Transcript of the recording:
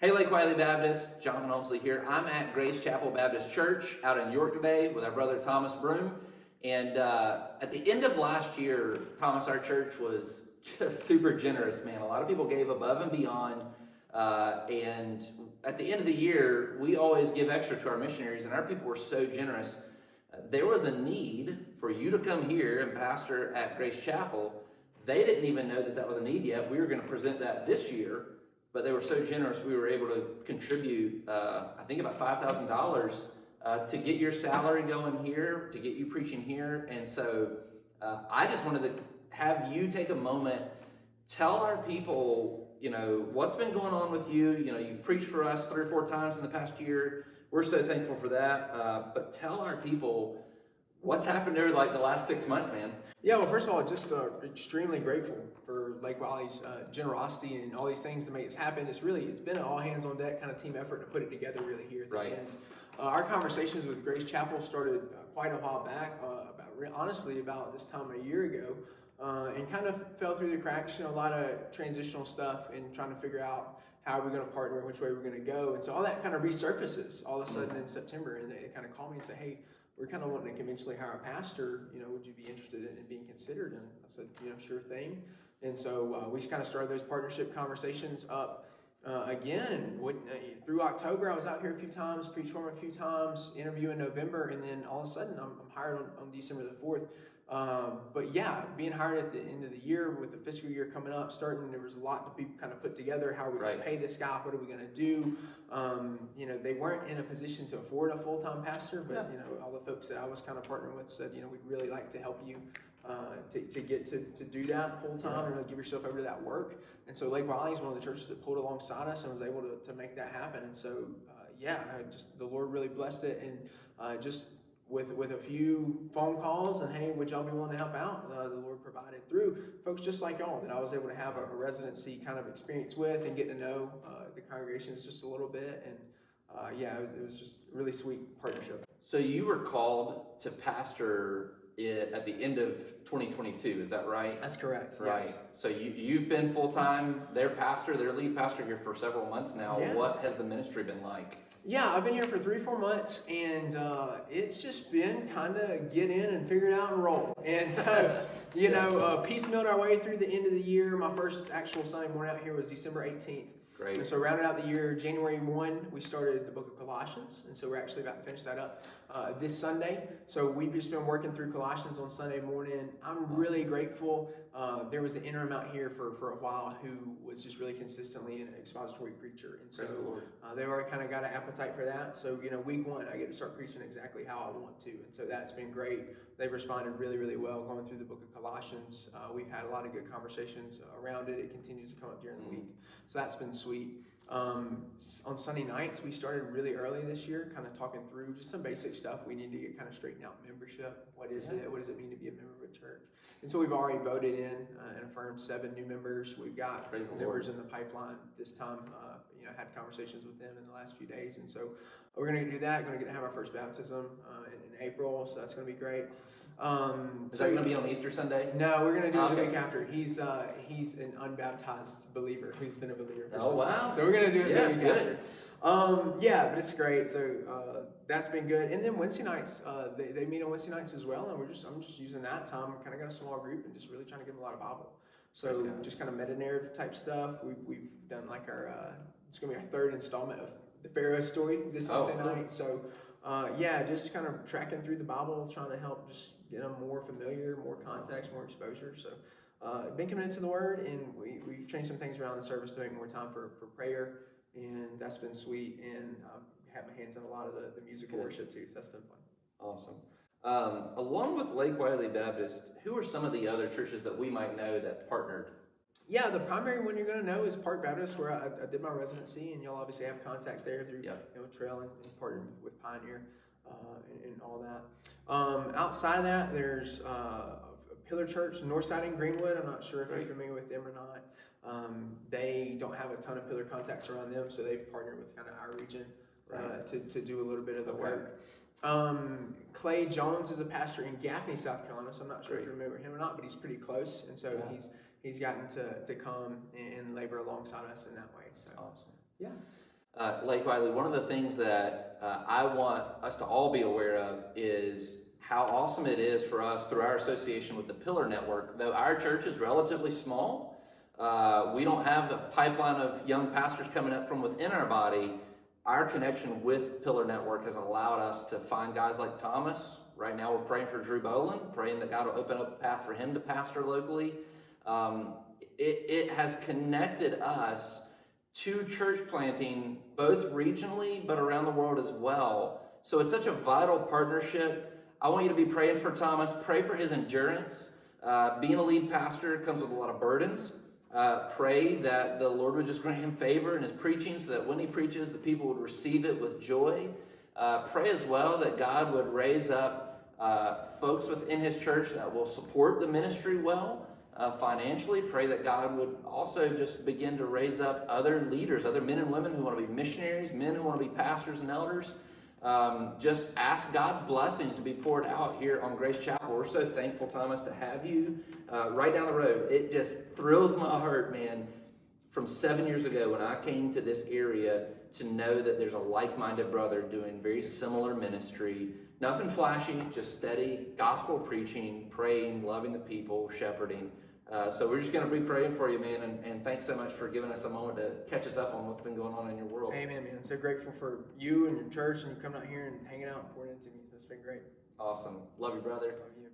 Hey, Lake Wiley Baptist, Jonathan Holmesley here. I'm at Grace Chapel Baptist Church out in York today with our brother Thomas Broom. And at the end of last year, Thomas, our church was just super generous, man. A lot of people gave above and beyond. And at the end of the year, we always give extra to our missionaries, and our people were so generous. There was a need for you to come here and pastor at Grace Chapel. They didn't even know that was a need yet. We were going to present that this year. But they were so generous, we were able to contribute, I think about $5,000 to get your salary going here, to get you preaching here. And so I just wanted to have you take a moment, tell our people, what's been going on with you. You've preached for us 3 or 4 times in the past year. We're so thankful for that. But tell our people what's happened over like the last 6 months, man. Yeah, well, first of all, just extremely grateful for Lake Wiley's generosity and all these things to make this happen. It's been an all hands on deck kind of team effort to put it together really here at the end. Our conversations with Grace Chapel started quite a while back, about this time a year ago, and kind of fell through the cracks. A lot of transitional stuff and trying to figure out how we're going to partner, which way we're going to go. And so all that kind of resurfaces all of a sudden in September, and they kind of call me and say, hey, we're kind of wanting to conventionally hire a pastor, would you be interested in being considered? And I said, sure thing. And so we kind of started those partnership conversations up again. Through October, I was out here a few times, preached for him a few times, interview in November, and then all of a sudden I'm hired on December the 4th. But yeah, being hired at the end of the year with the fiscal year coming up, there was a lot to be kind of put together. How are we going to pay this guy? What are we going to do? They weren't in a position to afford a full-time pastor, but all the folks that I was kind of partnering with said, we'd really like to help you to get to do that full-time and give yourself over to that work. And so Lake Wiley is one of the churches that pulled alongside us and was able to make that happen. And so the Lord really blessed it, and just with a few phone calls and, hey, would y'all be willing to help out? The Lord provided through folks just like y'all that I was able to have a residency kind of experience with and get to know the congregations just a little bit. And it was just a really sweet partnership. So you were called to pastor at the end of 2022, is that right? That's correct. Right. Yes. So you've been full-time their lead pastor here for several months now. Yeah. What has the ministry been like? Yeah, I've been here for 3 or 4 months, and it's just been kind of get in and figure it out and roll. And so, piecemealed our way through the end of the year. My first actual Sunday morning out here was December 18th. Great. And so rounded out the year, January 1, we started the book of Colossians, and so we're actually about to finish that up this Sunday. So we've just been working through Colossians on Sunday morning. I'm really grateful. There was an interim out here for a while who was just really consistently an expository preacher, and so they've already kind of got an appetite for that. So week 1, I get to start preaching exactly how I want to, and so that's been great. They've responded really, really well going through the book of Colossians. We've had a lot of good conversations around it. It continues to come up during the week, so that's been sweet. On Sunday nights, we started really early this year, kind of talking through just some basic stuff. We need to get kind of straightened out membership. What is it? What does it mean to be a member of a church? And so we've already voted in and affirmed 7 new members. We've got members in the pipeline this time. Had conversations with them in the last few days, and so we're going to do that. Going to get to have our first baptism in April, so that's going to be great. Is that going to be on Easter Sunday? No, we're going to do it the week after. He's an unbaptized believer who's been a believer for some time. So we're going to do it the week after. But it's great. So that's been good. And then Wednesday nights, they meet on Wednesday nights as well, and I'm just using that time. Kind of got a small group and just really trying to give them a lot of Bible. So just kind of meta-narrative type stuff. We've done like it's going to be our 3rd installment of the Pharaoh story this Wednesday night. So just kind of tracking through the Bible, trying to help just get them more familiar, more context, more exposure. So been committed to the Word, and we've changed some things around the service to make more time for prayer, and that's been sweet. And I've had my hands on a lot of the musical worship too, so that's been fun. Awesome. Along with Lake Wiley Baptist, who are some of the other churches that we might know that partnered? Yeah, the primary one you're going to know is Park Baptist, where I did my residency, and you'll obviously have contacts there through Trail and partnered with Pioneer and all that. Outside of that, there's Pillar Church, Northside in Greenwood. I'm not sure if you're familiar with them or not. They don't have a ton of Pillar contacts around them, so they've partnered with kind of our region to do a little bit of the work. Clay Jones is a pastor in Gaffney, South Carolina, so I'm not sure if you remember him or not, but he's pretty close, and so he's gotten to come and labor alongside us in that way. So awesome. Yeah. Lake Wiley, one of the things that I want us to all be aware of is how awesome it is for us through our association with the Pillar Network. Though our church is relatively small, we don't have the pipeline of young pastors coming up from within our body. Our connection with Pillar Network has allowed us to find guys like Thomas. Right now we're praying for Drew Boland, praying that God will open up a path for him to pastor locally. It has connected us to church planting, both regionally but around the world as well. So it's such a vital partnership. I want you to be praying for Thomas. Pray for his endurance. Being a lead pastor comes with a lot of burdens. Pray that the Lord would just grant him favor in his preaching so that when he preaches, the people would receive it with joy. Pray as well that God would raise up folks within his church that will support the ministry well financially. Pray that God would also just begin to raise up other leaders, other men and women who want to be missionaries, men who want to be pastors and elders. Just ask God's blessings to be poured out here on Grace Chapel. We're so thankful, Thomas, to have you right down the road. It just thrills my heart, man, from 7 years ago when I came to this area to know that there's a like-minded brother doing very similar ministry. Nothing flashy, just steady gospel preaching, praying, loving the people, shepherding. So we're just going to be praying for you, man, and thanks so much for giving us a moment to catch us up on what's been going on in your world. Amen, man. So grateful for you and your church and you coming out here and hanging out and pouring into me. It's been great. Awesome. Love you, brother. Love you.